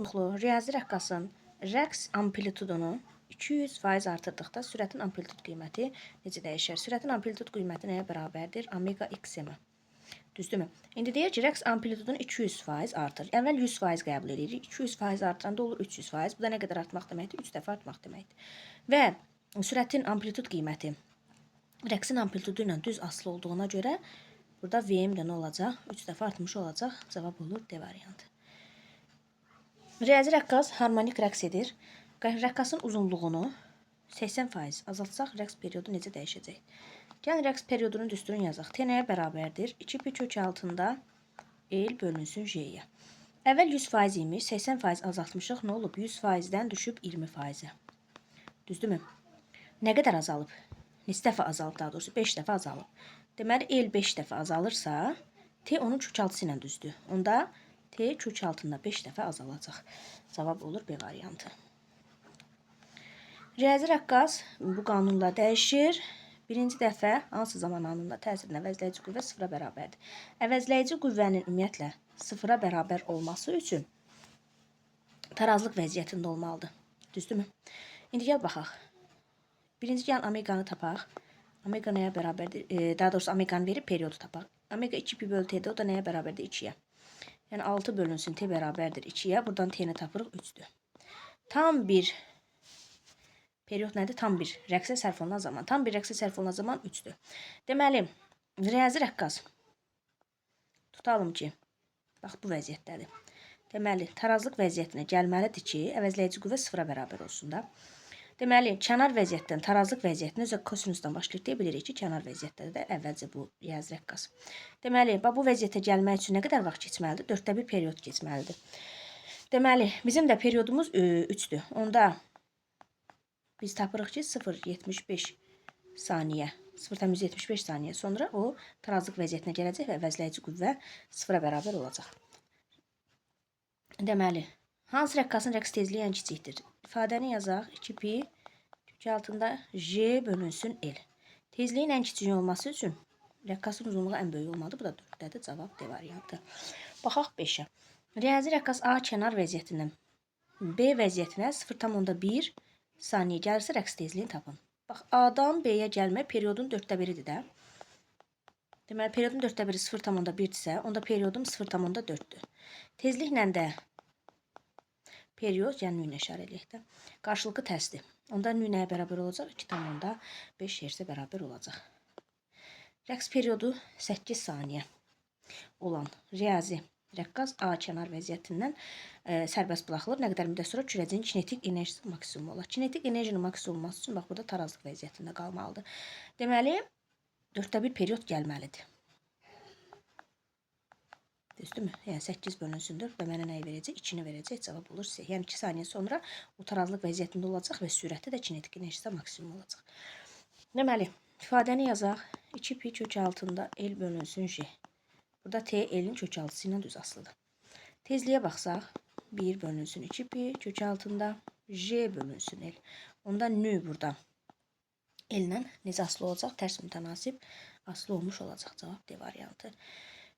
uzunluqlu riyazi rəqqasın rəqs amplitudunu 200% artırdıqda sürətin amplitud qiyməti necə dəyişər? Sürətin amplitud qiyməti nəyə bərabərdir? Omega x-ə. Düzdürmü? İndi deyək ki, rəqs amplitudunu 200% artır. Əvvəl 100% qəbul edirik. 200% artıranda olur 300%. Bu da nə qədər artmaq deməkdir? 3 dəfə artmaq deməkdir. Və sürətin amplitud qiyməti rəqsin amplitudu ilə düz asılı olduğuna görə burada Vm də nə olacaq? 3 dəfə artmış olacaq. Cavab olur D variantı. Riyazi rəqqas harmonik rəqs edir. Rəqqasın uzunluğunu 80% azaltsaq, rəqs periodu necə dəyişəcək? Gəlin rəqs periodunun düsturunu yazaq. T nəyə bərabərdir? 2pi kök altında L bölünsün J-yə. Əvvəl 100% imiş, 80% azaltmışıq. Nə olub? 100%-dən düşüb 20%-ə. Düzdürmü? Nə qədər azalıb? Neçə dəfə azalıb, daha doğrusu 5 dəfə azalıb. Deməli, L 5 dəfə azalırsa, T onun kökaltısı ilə düzdür. Onda T kök altında 5 dəfə azalacaq. Cavab olur B variantı. Riyazi rəqqas bu qanunla dəyişir. Birinci dəfə hansı zaman anında təsirinə əvəzləyici qüvvə sıfıra bərabərdir? Əvəzləyici qüvvənin ümumiyyətlə sıfıra bərabər olması üçün tarazlıq vəziyyətində olmalıdır. Düzdürmü? İndi gəl baxaq. Birinci gəlin omeganı tapaq. Omega nəyə bərabərdir? Daha doğrusu omeganı verib periodu tapaq. Omega 2pi bölü T'də, o da nəyə bərabərdir? 2-yə. Yəni 6 bölünsün T bərabərdir 2-yə. Buradan T'ni tapırıq 3-dür. Tam bir period nədir? Tam bir rəqsə sərf olunan zaman. Tam bir rəqsə sərf olunan zaman 3-dür. Deməli, riyazi rəqqas tutalım ki, bax bu vəziyyətdədir. Deməli, tarazlıq vəziyyətinə gəlməlidir ki, əvəzləyici qüvvə sıfıra bərabər olsun da. Deməli, kənar vəziyyətdən tarazlıq vəziyyətinə özə kosinusdan başlayır deyə bilirik ki, kənar vəziyyətdə də əvvəlcə bu riyazi rəqqas. Deməli, bu vəziyyətə gəlmək üçün nə qədər vaxt keçməlidir? 4də 1 period keçməlidir. Deməli, bizim də periodumuz 3-dür. Onda biz tapırıq ki, 0,75 saniyə, 0,75 saniyə sonra o tarazlıq vəziyyətinə gələcək və əvəzləyici qüvvə sıfıra bərabər olacaq. Deməli, hansı rəqqasın rəqs tezliyi ən kiçikdir? İfadəni yazaq. 2pi kök altında J bölünsün L. Tezliyin ən kiçik olması üçün rəqqasın uzunluğu ən böyük olmalıdır. Bu da 4-dədir. Cavab D variantı. Baxaq 5-ə. Riyazi rəqqas A kənar vəziyyətindən B vəziyyətinə 0,1 saniyə gəlirsə rəqs tezliyini tapın. Bax, A-dan B-yə gəlmək periodun 4də 1-idir də. Deməli, periodun 4də 1-i 0,1-dirsə, onda periodum 0,4-dür. Tezliklə də period, yəni nü ilə işarə eləyək də, qarşılıqlı tərsdir. Onda nü nəyə bərabər olacaq? 2,5 hersə bərabər olacaq. Rəqs periodu 8 saniyə olan riyazi rəqqas A kənar vəziyyətindən sərbəst buraxılır. Nə qədər müddət sonra kürəcinin kinetik enerjisi maksimum olar. Kinetik enerjinin maksimum olması üçün bax burada tarazlıq vəziyyətində qalmalıdır. Deməli, 4də 1 period gəlməlidir. Düzdürmü? Yəni 8 bölünsün 4 və mənə nəyi verəcək? 2-ni verəcək. Cavab olur C. Yəni 2 saniyə sonra o tarazlıq vəziyyətində olacaq və sürəti də kinetik enerjisi maksimum olacaq. Deməli, ifadəni yazaq. 2pi kök altında L bölünsün J. Burada T L-in kök altısı ilə düz asılıdır. Tezliyə baxsaq, 1 bölünsün 2pi kök altında J bölünsün L. Onda nü burada L-lə necə asılı olacaq? Tərs mütənasib asılı olmuş olacaq. Cavab D variantı.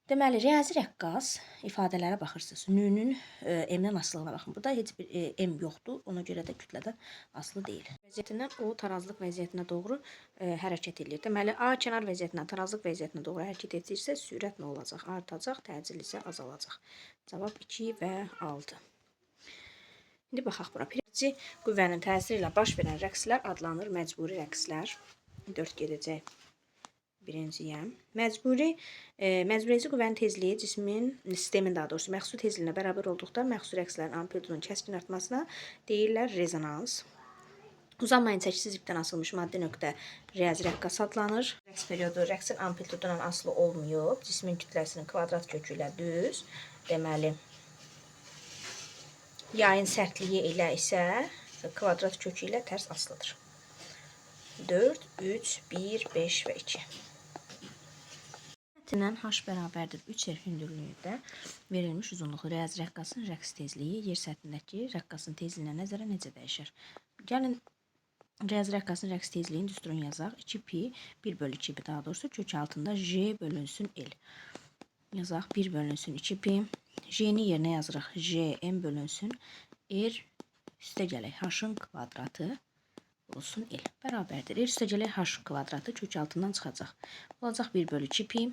Deməli, riyazi rəqqas ifadələrə baxırsınız. Nünün M-dən asılılığına baxın. Burada heç bir M yoxdur. Ona görə də kütlədən asılı deyil. Vəziyyətindən o tarazlıq vəziyyətinə doğru hərəkət edir. Deməli, A kənar vəziyyətindən tarazlıq vəziyyətinə doğru hərəkət edirsə, sürət nə olacaq? Artacaq, təcil isə azalacaq. Cavab 2 və 6. İndi baxaq bura. Birinci qüvvənin təsiri ilə baş verən rəqslər adlanır məcburi rəqslər. 4 gedəcək. Birinciyə. Məcburiyyəci qüvvənin tezliyi cismin, sistemin daha doğrusu məxsus tezliyinə bərabər olduqda məxsus rəqslərin amplitudunun kəskin artmasına deyirlər rezonans. Uzanmayın çəkisiz ipdən asılmış maddi nöqtə riyazi rəqqas adlanır. Rəqs periodu rəqsin amplitudundan asılı olmayıb. Cismin kütləsinin kvadrat kökü ilə düz. Deməli, yayın sərtliyi ilə isə kvadrat kökü ilə tərs asılıdır. 4, 3, 1, 5 və 2. H bərabərdir 3 r hündürlüyündə verilmiş uzunluqlu riyazi rəqqasın rəqs tezliyi yer səthindəki rəqqasın tezliyinə nəzərən necə dəyişir? Gəlin riyazi rəqqasın rəqs tezliyinin düsturunu yazaq. 2pi 1 bölü 2pi daha doğrusu kök altında J bölünsün L. Yazaq 1 bölünsün 2pi J'ni yerinə yazırıq. J n bölünsün r üstə gələk h-ın kvadratı olsun l. Bərabərdir. R üstə gələk h kvadratı kök altından çıxacaq. Olacaq 1 bölü 2 pi.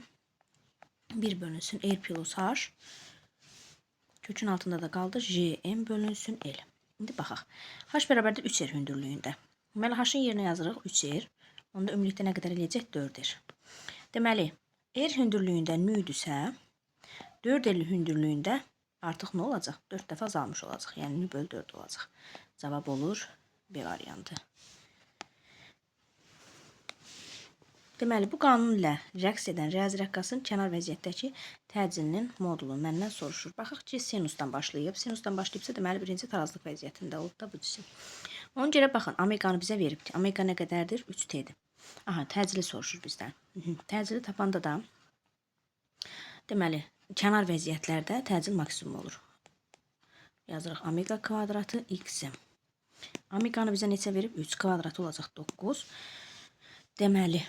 1 bölünsün r plus h. Kökün altında da qaldı Jn bölünsün l. İndi baxaq. H bərabərdir 3r hündürlüyündə. Deməli h-ın yerinə yazırıq 3r. Onda ümumilikdə nə qədər eləyəcək? 4r. Deməli r hündürlüyündə nüdüsə 4r hündürlüyündə artıq nə olacaq? 4 dəfə azalmış olacaq. Yəni nü bölü 4 olacaq. Cavab olur B variantı. Deməli, bu qanun ilə rəqs edən riyazi rəqqasın kənar vəziyyətdəki təcilinin modulu məndən soruşur. Baxaq ki, sinusdan başlayıb. Sinusdan başlayıbsa, deməli, birinci tarazlıq vəziyyətində olub da bu cisim. Ona görə baxın, omeqanı bizə veribdir. Omega nə qədərdir? 3T'dir. Aha, təcili soruşur bizdən. Təcili tapanda da, deməli, kənar vəziyyətlərdə təcil maksimum olur. Yazırıq omega kvadratı x. Omeganı bizə neçə verib? 3 kvadratı olacaq 9. Deməli,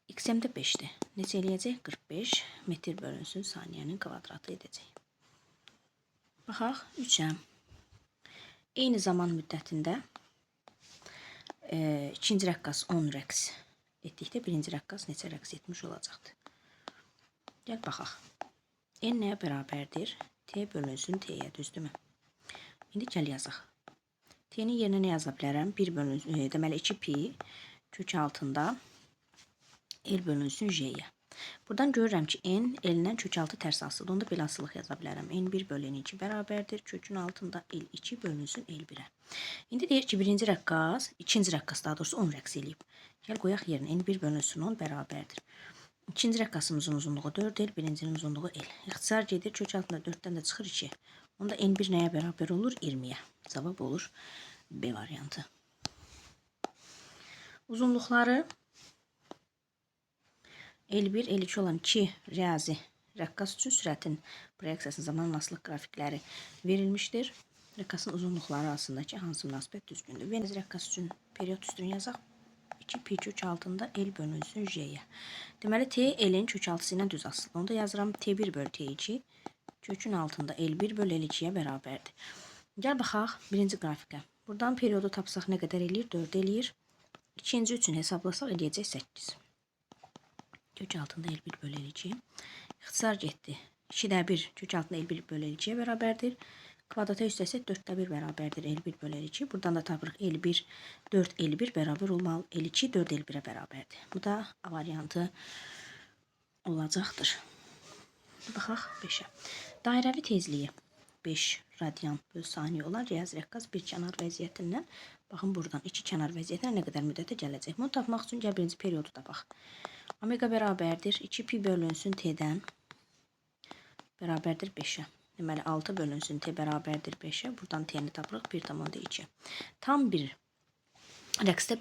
x-m də 5-dir. Neçə eləyəcək? 45 metr bölünsün saniyənin kvadratı edəcək. Baxaq, 3-ə. Eyni zaman müddətində ikinci rəqqas 10 rəqs etdikdə birinci rəqqas neçə rəqs etmiş olacaqdır. Gəl baxaq. N nəyə bərabərdir? T bölünsün T'yə, düzdürmü? İndi gəl yazaq. T'nin yerinə nə yaza bilərəm? 1 bölünsün, deməli 2 pi kök altında L bölünsün J'yə. Buradan görürəm ki, N L-dən kök altı tərs asılıdır. Onda belə asılıq yaza bilərəm. N1 bölü N2 bərabərdir. Kökün altında L2 bölünsün L1-ə. İndi deyir ki, birinci rəqqas, ikinci rəqqas daha doğrusu 10 rəqs eləyib. Gəl qoyaq yerinə. N1 bölünsün 10 bərabərdir. İkinci rəqqasımızın uzunluğu 4L, birincinin uzunluğu L. İxtisar gedir, kök altında 4-dən də çıxır 2. Onda N1 nəyə bərabər olur? 20-yə. Cavab olur B variantı. Uzunluqları L1, L2 olan 2 riyazi rəqqas üçün sürətin proyeksiyası zamanın asılıq qrafikləri verilmişdir. Rəqqasın uzunluqları arasındakı hansı münasibət düzgündür? Riyazi rəqqas üçün period üstünü yazaq. 2 pi kök altında L bölünsün J'yə. Deməli, T L-in kök altısı ilə düz asılı. Onda yazıram T1 bölü T2 kökün altında L1 bölü L2-yə bərabərdir. Gəl baxaq birinci qrafikə. Buradan periodu tapsaq nə qədər eləyir? 4 eləyir. İkinci üçün hesablasaq eləyəcək 8. Kök altında L1 bölü L2. İxtisar getdi. 2də 1 kök altında L1 bölü L2-yə bərabərdir. Kvadrata üstəsək 4də 1 bərabərdir L1 bölü L2. Buradan da tapırıq L1 4 L1 bərabər olmalı. L2 4 L1-ə bərabərdir. Bu da A variantı olacaqdır. Baxaq 5-ə. Dairəvi tezliyi 5 radian bölü saniyə olan riyazi rəqqas bir kənar vəziyyətindən. Baxın buradan iki kənar vəziyyətinə nə qədər müddətə gələcək. Bunu tapmaq üçün gəl birinci periodu tapaq. Omega bərabərdir 2 pi bölünsün T'dən bərabərdir 5-ə. Deməli 6 bölünsün T bərabərdir 5-ə. Buradan T'ni tapırıq 1,2. Tam bir rəqsdə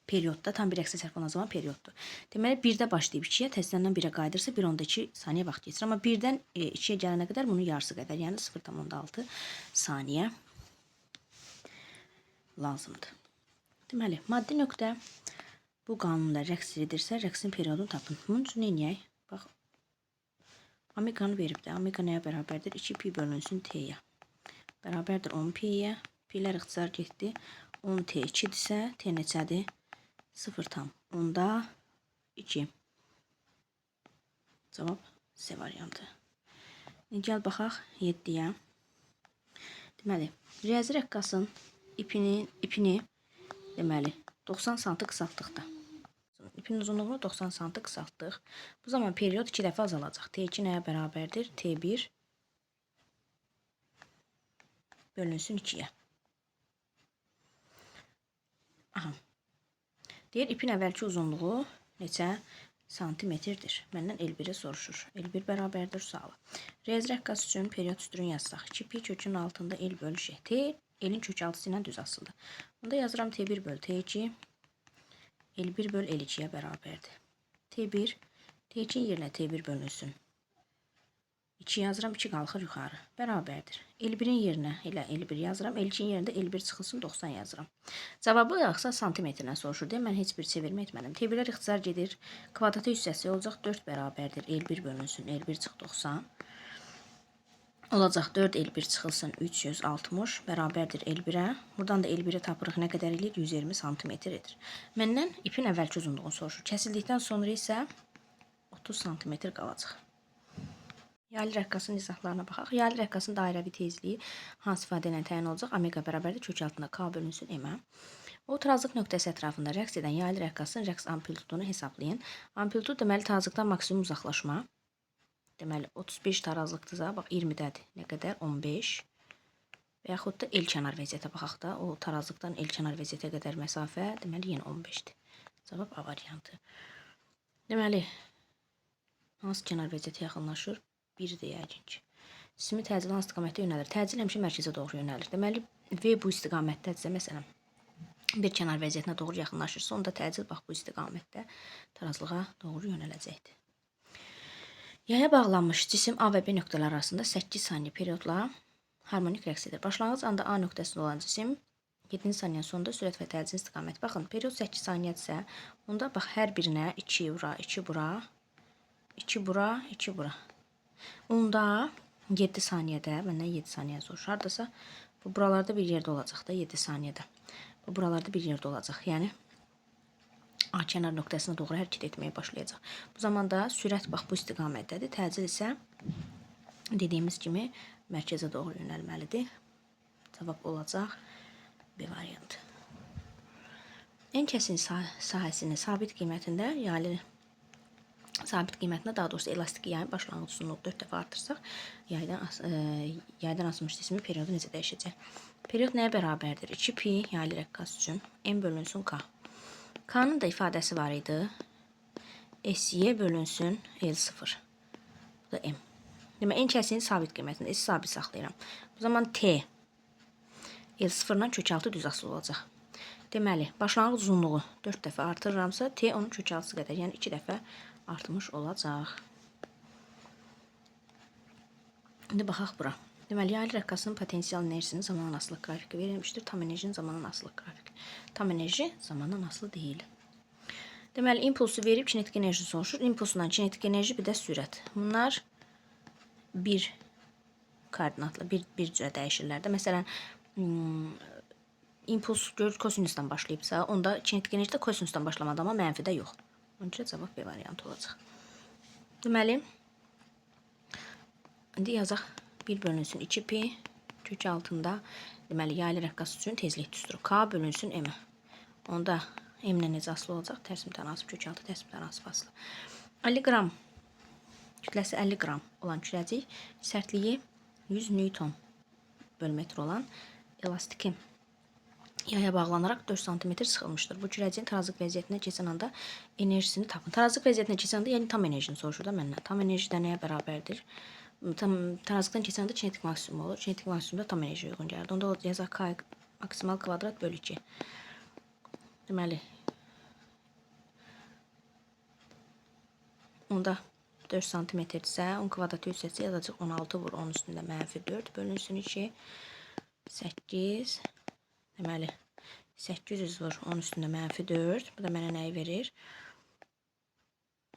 periodda, tam bir rəqsə sərf olan zaman perioddur. Deməli 1-də başlayıb 2-yə, təzədən 1-ə qayıdırsa 1,2 saniyə vaxt keçir. Amma 1-dən 2-yə gələnə qədər bunun yarısı qədər, yəni 0,6 saniyə lazımdır. Deməli, maddi nöqtə bu qanunla rəqs edirsə, rəqsin periodunu tapın. Bunun üçün neyək? Bax, omeganı verib də. Omega nəyə bərabərdir? 2 pi bölünsün T'yə. Bərabərdir 10 pi'yə. Pi'lər ixtisar getdi. 10 T 2-dirsə, T neçədir? 0,2. Cavab C variantı. Gəl baxaq 7-yə. Deməli, riyazi rəqqasın ipini deməli 90 sm qısaltdıqda. İpin uzunluğunu 90 sm qısaltdıq. Bu zaman period 2 dəfə azalacaq. T2 nəyə bərabərdir? T1 bölünsün 2-yə. Aha. Deyir, ipin əvvəlki uzunluğu neçə santimetrdir? Məndən L1-i soruşur. L1 bərabərdir sualı. Riyazi rəqqas üçün period üstünü yazsaq. 2 pi kökün altında L bölü J. T L-in kök altısı ilə düz asıldı. Onda yazıram T1 bölü T2 L1 bölü L2-yə bərabərdir. T1 T2 yerinə T1 bölünsün 2 yazıram, 2 qalxır yuxarı. Bərabərdir. L1-in yerinə elə L1 yazıram. L2-in yerində L1 çıxılsın 90 yazıram. Cavabı yaxsa santimetrlə soruşur deyə mən heç bir çevirmə etmədim. T1-lər ixtisar gedir. Kvadrata hissəsi olacaq 4 bərabərdir. L1 bölünsün. L1 çıx 90. olacaq 4 L1 çıxılsın 360 bərabərdir L1-ə. Buradan da L1-i tapırıq nə qədər eləyir? 120 sm edir. Məndən ipin əvvəlki uzunluğunu soruşur. Kəsildikdən sonra isə 30 sm qalacaq. Yaylı rəqqasının izahlarına baxaq. Yaylı rəqqasının dairəvi tezliyi hansı ifadə ilə təyin olacaq? Omega bərabərdir kök altında K bölünsün M-ə. O tarazlıq nöqtəsi ətrafında rəqs edən yaylı rəqqasının rəqs amplitudunu hesablayın. Amplitud deməli tarazlıqdan maksimum uzaqlaşma. Deməli 35 tarazlıqdırsa, bax 20-dədir. Nə qədər? 15. Və yaxud da el kənar vəziyyətə baxaq da, o tarazlıqdan el kənar vəziyyətə qədər məsafə, deməli yenə 15-dir. Cavab A variantı. Deməli, hansı kənar vəziyyətə yaxınlaşır? 1 deyək ki. Cismi təcil hansı istiqamətdə yönəlir? Təcil həmişə mərkəzə doğru yönəlir. Deməli, V bu istiqamətdədirsə, məsələn, bir kənar vəziyyətinə doğru yaxınlaşırsa, onda təcil bax bu istiqamətdə tarazlığa doğru yönələcəkdir. Yaya bağlanmış cisim A və B nöqtələr arasında 8 saniyə periodla harmonik rəqs edir. Başlanğıc anda A nöqtəsində olan cisim 7 saniyənin sonunda sürət və təcil istiqamət. Baxın, period 8 saniyədirsə, onda bax hər birinə 2 bura, 2 bura, 2 bura, 2 bura. Onda 7 saniyədə, məndən 7 saniyə soruşur. Hardasa bu buralarda bir yerdə olacaq da 7 saniyədə. Bu buralarda bir yerdə olacaq. Yəni A kənar nöqtəsinə doğru hərəkət etməyə başlayacaq. Bu zamanda sürət bax bu istiqamətdədir. Təcil isə dediyimiz kimi mərkəzə doğru yönəlməlidir. Cavab olacaq B variantı. En kəsin sahəsinin sabit qiymətində yaylı sabit qiymətində, daha doğrusu elastik yayın başlanğıc uzunluğu 4 dəfə artırsaq, yaydan asılmış cismin periodu necə dəyişəcək? Period nəyə bərabərdir? 2pi yaylı rəqqas üçün M bölünsün K. K-nın da ifadəsi var idi. SY bölünsün L0. Bu da M. Demək, en kəsinin sabit qiymətində S sabit saxlayıram. Bu zaman T L0-dan kök altı düz asılı olacaq. Deməli, başlanğıc uzunluğu 4 dəfə artırıramsa, T onun kök altısı qədər, yəni 2 dəfə artmış olacaq. İndi baxaq bura. Deməli, yaylı rəqqasının potensial enerjisinin zamandan asılı qrafiki verilmişdir. Tam enerjinin zamandan asılı qrafiki. Tam enerji zamandan asılı deyil. Deməli, impulsu verib kinetik enerji soruşur. Impulsundan kinetik enerji bir də sürət. Bunlar bir koordinatla, bir cürə dəyişirlər də. Məsələn, impuls kosinusdan başlayıbsa, onda kinetik enerji də kosinusdan başlamadı, amma mənfidə yox. Onun üçün cavab B variantı olacaq. Deməli, indi yazaq 1 bölünsün 2pi kök altında, deməli, yaylı rəqqas üçün tezlik düsturur. K bölünsün M. Onda M-lə necə asılı olacaq? Tərs mütənasib kök altı, tərs mütənasib asılı. 50 qram, kütləsi 50 qram olan kürəcik, sərtliyi 100 Newton bölü metr olan elastiki yaya bağlanaraq 4 cm sıxılmışdır. Bu kürəciyin tarazlıq vəziyyətinə keçən anda enerjisini tapın. Tarazlıq vəziyyətinə keçən anda, yəni tam enerjini soruşur da məndən. Tam enerji də nəyə bərabərdir? Tarazlıqdan keçən anda kinetik maksimum olur. Kinetik maksimumda tam enerji uyğun gəlir. Onda yazaq K maksimal kvadrat bölü 2. Deməli, onda 4 cm-dirsə, 10 kvadratı yüksəksə yazacaq 16 vur, 10 üstündə mənfi 4 bölünsün 2. 8. Deməli, 800 vur, 10 üstündə mənfi 4. Bu da mənə nəyi verir?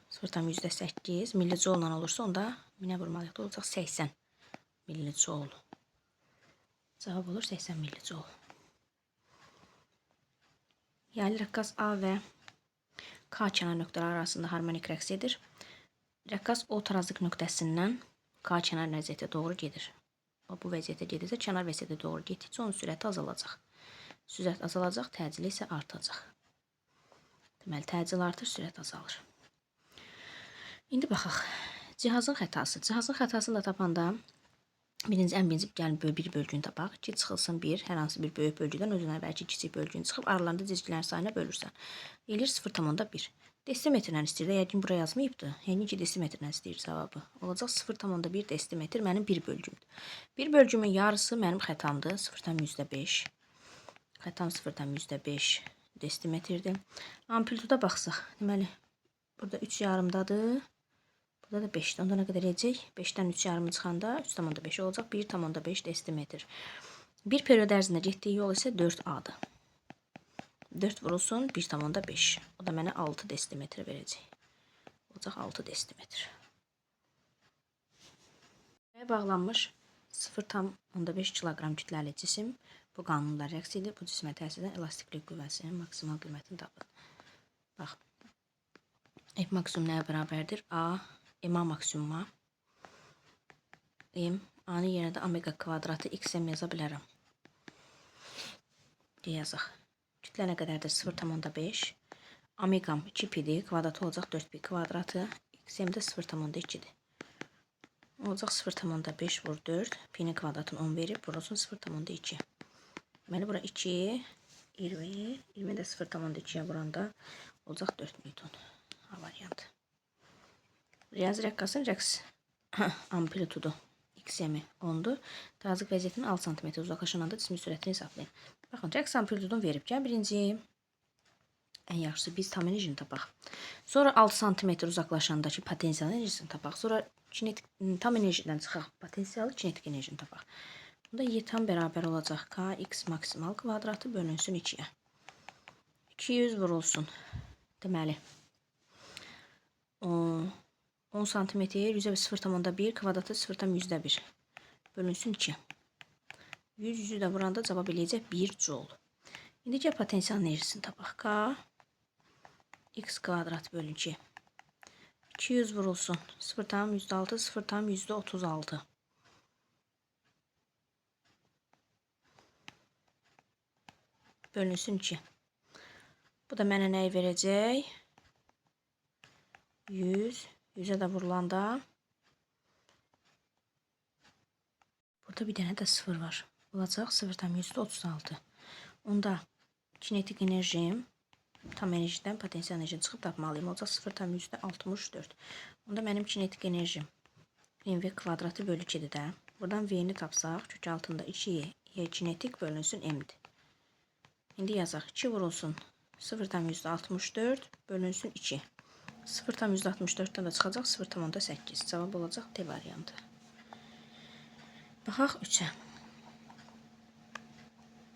0,8 millijoulla olursa, onda minə vurmalıqda olacaq 80 millijoul. Cavab olur 80 millijoul. Yaylı rəqqas A və K kənar nöqtələr arasında harmonik rəqs edir. Rəqqas O tarazlıq nöqtəsindən K kənar vəziyyətə doğru gedir. Bu vəziyyətə gedirsə, kənar vəziyyətə doğru getdikcə onun sürəti azalacaq. Sürət azalacaq, təcili isə artacaq. Deməli, təcil artır, sürət azalır. İndi baxaq. Cihazın xətası. Cihazın xətasını da tapanda ən birinci gəlin bir bölgünü tapaq. 2 çıxılsın 1, hər hansı bir böyük bölgüdən özünə əvvəlki kiçik bölgünü çıxıb aralarında cizgilərin sayına bölürsən. Eləyir 0,1. Desimetrlə istəyir. Yəqin bura yazmayıbdır. Yəni ki, desimetrlə istəyir cavabı. Olacaq 0,1 desimetr mənim bir bölgümdür. Bir bölgümün yarısı mənim xətamdır. 0,5. Xətam 0,5 desimetrdir. Amplituda baxsaq. Deməli, burada 3 yarımdadır. Burada da 5'dir. Onda nə qədər edəcək? 5-dən 3 yarımı çıxanda 3,5 olacaq. 1,5 desimetr. Bir period ərzində getdiyi yol isə 4A-dır. 4 vurulsun 1,5. O da mənə 6 desimetr verəcək. Olacaq 6 desimetr. Bağlanmış 0,5 kilogram kütləli cisim bu qanunla rəqs edir. Bu cismə təsir edən elastiklik qüvvəsinin maksimal qiymətini tapın. Bax. F maksimum nəyə bərabərdir? A, M-a maksimuma. M, A-nın yerinə də omega kvadratı x-m yaza bilərəm. Yazaq. Kütlə nə qədərdir? 0,5. Omegam 2 pidir, kvadratı olacaq 4 pi kvadratı. X-m də 0,2-dir. Olacaq 0,5 vur 4. P'nin kvadratını 10 verib. Burası 0,2. Deməli, bura 2, 20. 20 də 0,2-yə vuranda olacaq 4 newton. A variantı. Riyazi rəqqasın rəqs amplitudu x-mi 10'dur. Tarazlıq vəziyyətinin 6 cm uzaqlaşan anda cismin sürətini hesablayın. Baxın, rəqs amplitudunu verib. Gəl birinci, ən yaxşısı biz tam enerjini tapaq. Sonra 6 cm uzaqlaşandakı potensial enerjisini tapaq. Sonra tam enerjidən çıxaq, potensialı kinetik enerjini tapaq. Bunda y tam bərabər olacaq kx maksimal kvadratı bölünsün 2-yə. 200 vurulsun. Deməli, 10 cm 100/0,1 kvadratı 0,1 bölünsün 2. 100'ü də vuranda cavab eləyəcək 1 joule. İndi gəl potensial enerjisini tapaq. K x kvadrat bölü 2. 200 vurulsun. 0,6, 0,36. Bölünsün 2. Bu da mənə nəyi verəcək? 100. 100'ə də vurulanda burada bir dənə də 0 var. Olacaq 0,36. Onda kinetik enerjim tam enerjiden potensial enerjini çıxıb tapmalıyım. Olacaq 0,64. Onda mənim kinetik enerjim mv kvadratı bölü 2'dir də. Buradan v'ni tapsaq, kök altında 2 y kinetik bölünsün m'dir. İndi yazaq. 2 vurulsun 0,64 bölünsün 2. 0,64'dən də çıxacaq 0,8. Cavab olacaq D variantı. Baxaq 3'ə.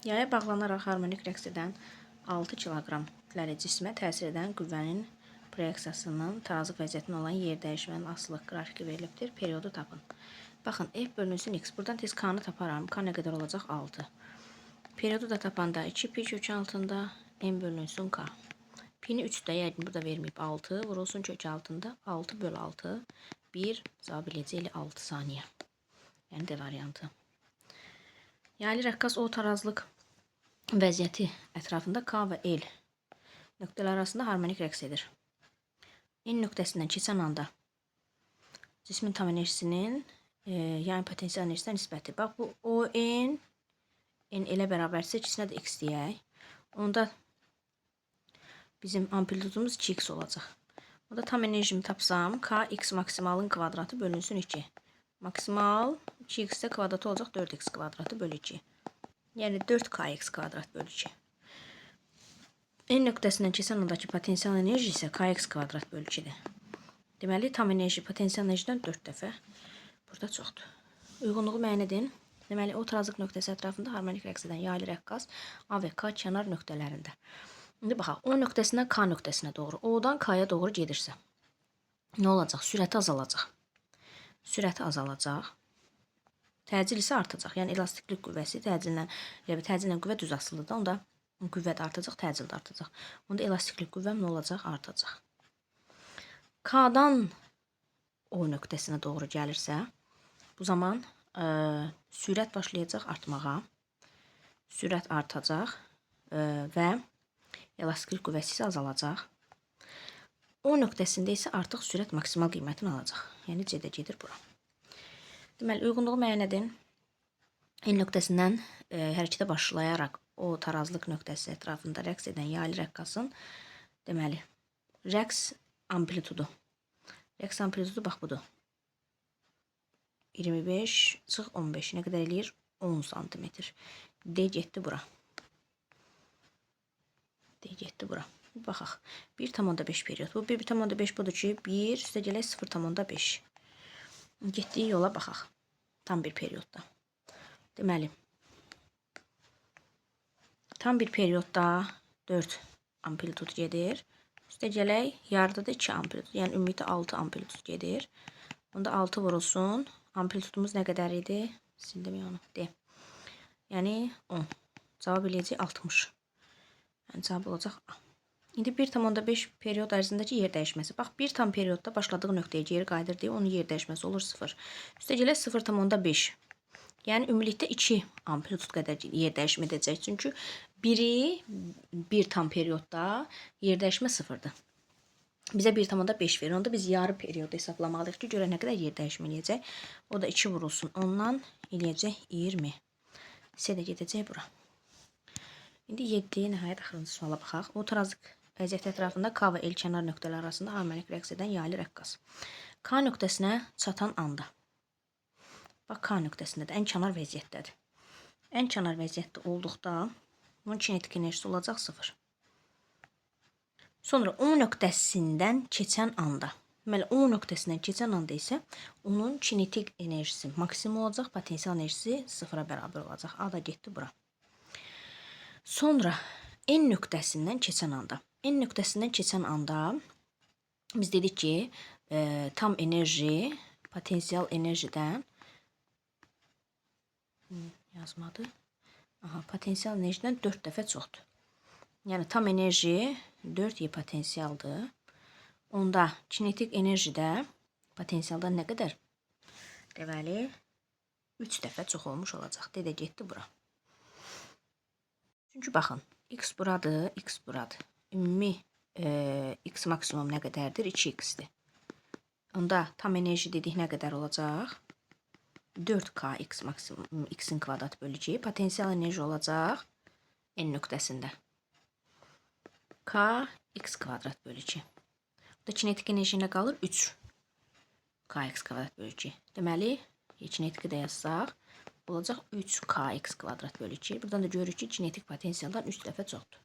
Yaya bağlanaraq harmonik rəqs edən 6 kilogram kütləli cismə təsir edən qüvvənin proyeksiyasının tarazlıq vəziyyətində olan yer dəyişmənin asılılıq qrafiki verilibdir. Periodu tapın. Baxın, F bölünsün x. Buradan tez K-nı taparam. K nə qədər olacaq? 6. Periodu da tapanda 2 pi kök altında M bölünsün K. P'ni 3'də, yəqin burada verməyib 6. Vurulsun kök altında 6 bölü 6. 1 cavab eləyəcək 6 saniyə. Yəni D variantı. Yaylı rəqqas o tarazlıq vəziyyəti ətrafında K və L nöqtələr arasında harmonik rəqs edir. N nöqtəsindən keçən anda cismin tam enerjisinin yayın potensial enerjisindən nisbəti. Bax, bu O, N elə bərabərsə, ikisinə də x deyək. Onda bizim amplitudumuz 2x olacaq. Onda tam enerjimi tapsam, kx maksimalın kvadratı bölünsün 2. Maksimal 2x kvadratı olacaq 4x kvadratı bölü 2. Yəni 4kx kvadrat bölü 2. N nöqtəsindən keçən andakı potensial enerji isə kx kvadrat bölü 2-dir. Deməli, tam enerji potensial enerjidən 4 dəfə burada çoxdur. Uyğunluğu müəyyən edin. Deməli, o tarazlıq nöqtəsi ətrafında harmonik rəqs edən yaylı rəqqas A və K kənar nöqtələrində. İndi baxaq, O nöqtəsindən K nöqtəsinə doğru, O'dan K'ya doğru gedirsə, nə olacaq? Sürəti azalacaq. Sürəti azalacaq. Təcil isə artacaq. Yəni, elastiklik qüvvəsi təcillə qüvvə düz asılıdır. Onda qüvvə də artacaq, təcil də artacaq. Onda elastiklik qüvvəm nə olacaq? Artacaq. K'dan O nöqtəsinə doğru gəlirsə, bu zaman sürət başlayacaq artmağa. Sürət artacaq və elastiklik qüvvəsi isə azalacaq. O nöqtəsində isə artıq sürət maksimal qiymətini alacaq. Yəni, C-də gedir bura. Deməli, uyğunluğu müəyyən edin. N nöqtəsindən hərəkətə başlayaraq o tarazlıq nöqtəsi ətrafında rəqs edən yaylı rəqqasın, deməli, rəqs amplitudu. Rəqs amplitudu bax budur. 25 çıx 15 nə qədər eləyir? 10 cm. D getdi bura. D getdi bura. Baxaq. 1,5 periyod. Bu 1,5 budur ki, 1 üstə gələk 0,5. Getdiyi yola baxaq. Tam bir periyodda. Deməli, tam bir periyodda 4 amplitud gedir. Üstə gələk, yarıda da 2 amplitud. Yəni, ümumiyyətlə 6 amplitud gedir. Onda 6 vurulsun. Amplitudumuz nə qədər idi? Sildim ya onu. D. Yəni 10. Cavab eləyəcək 60. Yəni cavab olacaq A. İndi 1,5 period ərzindəki yer dəyişməsi. Bax, 1 tam periodda başladığı nöqtəyə geri qayıdır deyə onun yer dəyişməsi olur 0. Üstəgələ 0,5. Yəni ümumilikdə 2 amplitud qədər yer dəyişmə edəcək. Çünki biri 1 tam periodda yer dəyişmə 0-dır. Bizə 1,5 verir. Onda biz yarı periodu hesablamalıyıq ki, görək nə qədər yer dəyişmə eləyəcək. O da 2 vurulsun. Ondan eləyəcək 20. C də gedəcək bura. İndi 7 nəhayət axırıncı suala baxaq. O trazik vəziyyət ətrafında K və L kənar nöqtələr arasında harmonik rəqs edən yaylı rəqqas. K nöqtəsinə çatan anda. Bax, K nöqtəsində də ən kənar vəziyyətdədir. Ən kənar vəziyyətdə olduqda onun kinetik enerjisi olacaq 0. Sonra O nöqtəsindən keçən anda. Deməli, O nöqtəsindən keçən anda isə onun kinetik enerjisi maksimum olacaq, potensial enerjisi 0-a bərabər olacaq. A da getdi bura. Sonra N nöqtəsindən keçən anda. N nöqtəsindən keçən anda biz dedik ki, tam enerji potensial enerjidən yazmadı. Aha, potensial enerjidən 4 dəfə çoxdur. Yəni tam enerji 4y potensialdır. Onda kinetik enerji də potensialdan nə qədər? Deməli 3 dəfə çox olmuş olacaq. Dedə getdi bura. Çünki baxın, x buradır, x buradır. Ümumi x maksimum nə qədərdir? 2x-dir. Onda tam enerji dedik nə qədər olacaq? 4k x maksimum x-in kvadrat bölü 2. Potensial enerji olacaq N nöqtəsində. K x kvadrat bölü 2. Bu da kinetik enerji nə qalır? 3 k x kvadrat bölü 2. Deməli, kinetiki də yazsaq, olacaq 3 k x kvadrat bölü 2. Buradan da görürük ki, kinetik potensialdan 3 dəfə çoxdur.